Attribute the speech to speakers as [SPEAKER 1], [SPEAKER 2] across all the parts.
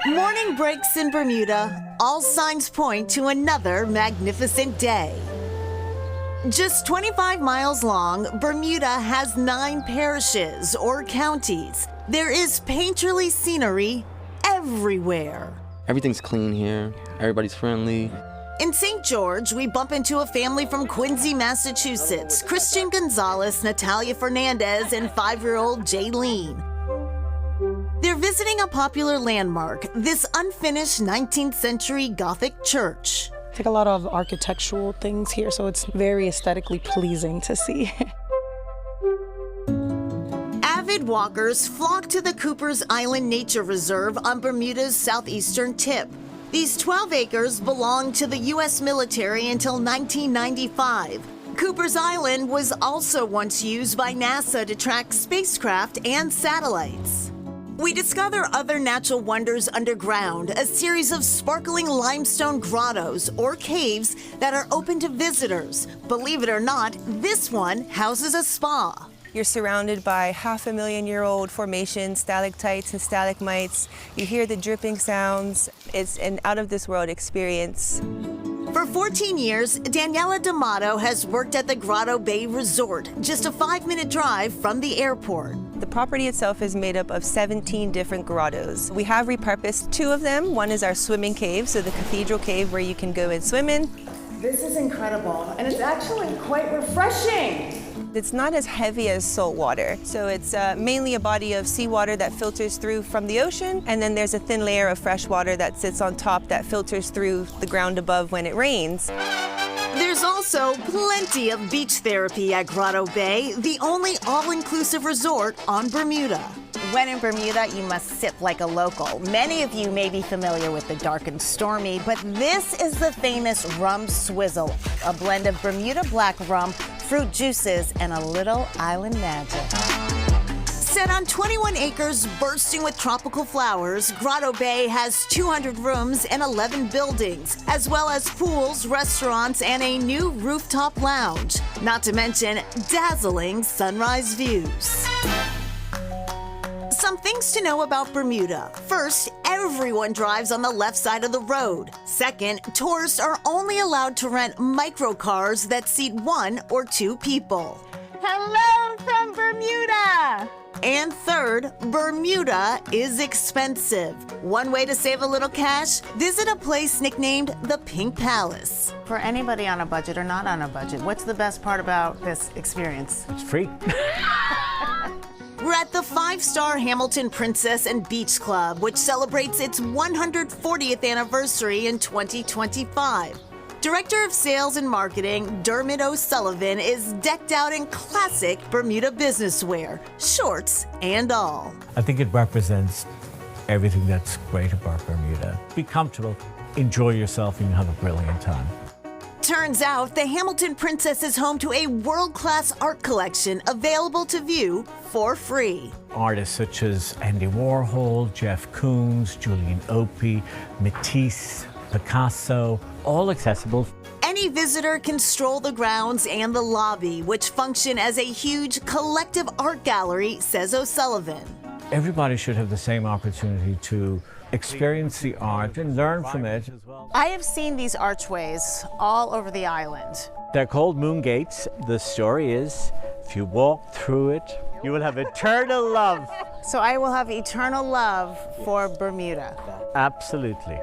[SPEAKER 1] Morning breaks in Bermuda. All signs point to another magnificent day. Just 25 miles long, Bermuda has 9 parishes or counties. There is painterly scenery everywhere.
[SPEAKER 2] Everything's clean here. Everybody's friendly.
[SPEAKER 1] In St. George, we bump into a family from Quincy, Massachusetts. Christian Gonzalez, Natalia Fernandez, and 5-year-old Jaylene. They're visiting a popular landmark, this unfinished 19th century Gothic church.
[SPEAKER 3] Take a lot of architectural things here, so it's very aesthetically pleasing to see.
[SPEAKER 1] Avid walkers flock to the Cooper's Island Nature Reserve on Bermuda's southeastern tip. These 12 acres belonged to the U.S. military until 1995. Cooper's Island was also once used by NASA to track spacecraft and satellites. We discover other natural wonders underground, a series of sparkling limestone grottos or caves that are open to visitors. Believe it or not, this one houses a spa.
[SPEAKER 4] You're surrounded by 500,000-year-old formations, stalactites and stalagmites. You hear the dripping sounds. It's an out-of-this-world experience.
[SPEAKER 1] For 14 years, Daniela D'Amato has worked at the Grotto Bay Resort, just a 5-minute drive from the airport.
[SPEAKER 4] The property itself is made up of 17 different grottos. We have repurposed 2 of them. One is our swimming cave, so the cathedral cave where you can go and swim in.
[SPEAKER 5] This is incredible, and it's actually quite refreshing.
[SPEAKER 4] It's not as heavy as salt water, so it's mainly a body of seawater that filters through from the ocean, and then there's a thin layer of fresh water that sits on top that filters through the ground above when it rains.
[SPEAKER 1] There's also plenty of beach therapy at Grotto Bay, the only all-inclusive resort on Bermuda.
[SPEAKER 6] When in Bermuda, you must sip like a local. Many of you may be familiar with the dark and stormy, but this is the famous rum swizzle, a blend of Bermuda black rum, fruit juices, and a little island magic.
[SPEAKER 1] Set on 21 acres bursting with tropical flowers, Grotto Bay has 200 rooms and 11 buildings, as well as pools, restaurants, and a new rooftop lounge, not to mention dazzling sunrise views. Some things to know about Bermuda. First, everyone drives on the left side of the road. Second, tourists are only allowed to rent microcars that seat 1 or 2 people.
[SPEAKER 6] Hello from Bermuda!
[SPEAKER 1] And third, Bermuda is expensive. One way to save a little cash, visit a place nicknamed the Pink Palace.
[SPEAKER 6] For anybody on a budget or not on a budget, what's the best part about this experience?
[SPEAKER 7] It's free.
[SPEAKER 1] We're at the 5-star Hamilton Princess and Beach Club, which celebrates its 140th anniversary in 2025. Director of Sales and Marketing, Dermot O'Sullivan, is decked out in classic Bermuda business wear, shorts and all.
[SPEAKER 7] I think it represents everything that's great about Bermuda. Be comfortable, enjoy yourself, and have a brilliant time.
[SPEAKER 1] Turns out the Hamilton Princess is home to a world-class art collection available to view for free.
[SPEAKER 7] Artists such as Andy Warhol, Jeff Koons, Julian Opie, Matisse, Picasso, all accessible.
[SPEAKER 1] Any visitor can stroll the grounds and the lobby, which function as a huge collective art gallery, says O'Sullivan.
[SPEAKER 7] Everybody should have the same opportunity to experience the art and learn from it.
[SPEAKER 6] I have seen these archways all over the island.
[SPEAKER 7] They're called moon gates. The story is, if you walk through it, you will have eternal love.
[SPEAKER 6] So I will have eternal love for Bermuda.
[SPEAKER 7] Absolutely.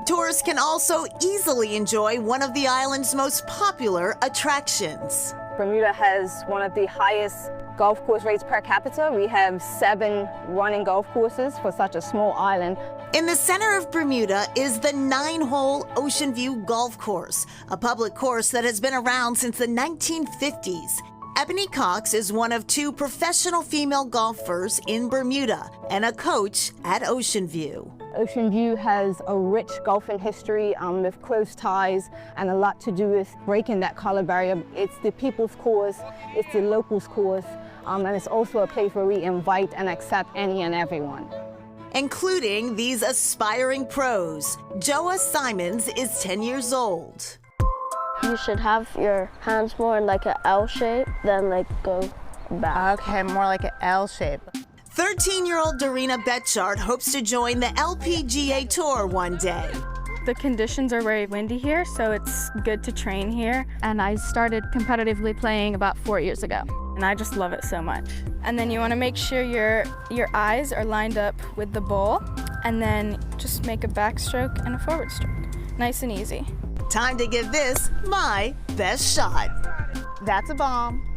[SPEAKER 1] Tourists can also easily enjoy one of the island's most popular attractions.
[SPEAKER 8] Bermuda has one of the highest golf course rates per capita. We have 7 running golf courses for such a small island.
[SPEAKER 1] In the center of Bermuda is the 9-hole Ocean View Golf Course, a public course that has been around since the 1950s. Ebony Cox is one of 2 professional female golfers in Bermuda and a coach at Ocean View.
[SPEAKER 8] Ocean View has a rich golfing history with close ties and a lot to do with breaking that color barrier. It's the people's course, it's the locals' course, and it's also a place where we invite and accept any and everyone.
[SPEAKER 1] Including these aspiring pros. Joa Simons is 10 years old.
[SPEAKER 9] You should have your hands more in like an L shape than like go back.
[SPEAKER 6] Okay, more like an L shape.
[SPEAKER 1] 13-year-old Dorina Betchart hopes to join the LPGA Tour one day.
[SPEAKER 10] The conditions are very windy here, so it's good to train here. And I started competitively playing about 4 years ago. And I just love it so much. And then you want to make sure your eyes are lined up with the bowl, and then just make a backstroke and a forward stroke. Nice and easy.
[SPEAKER 1] Time to give this my best shot.
[SPEAKER 6] That's a bomb.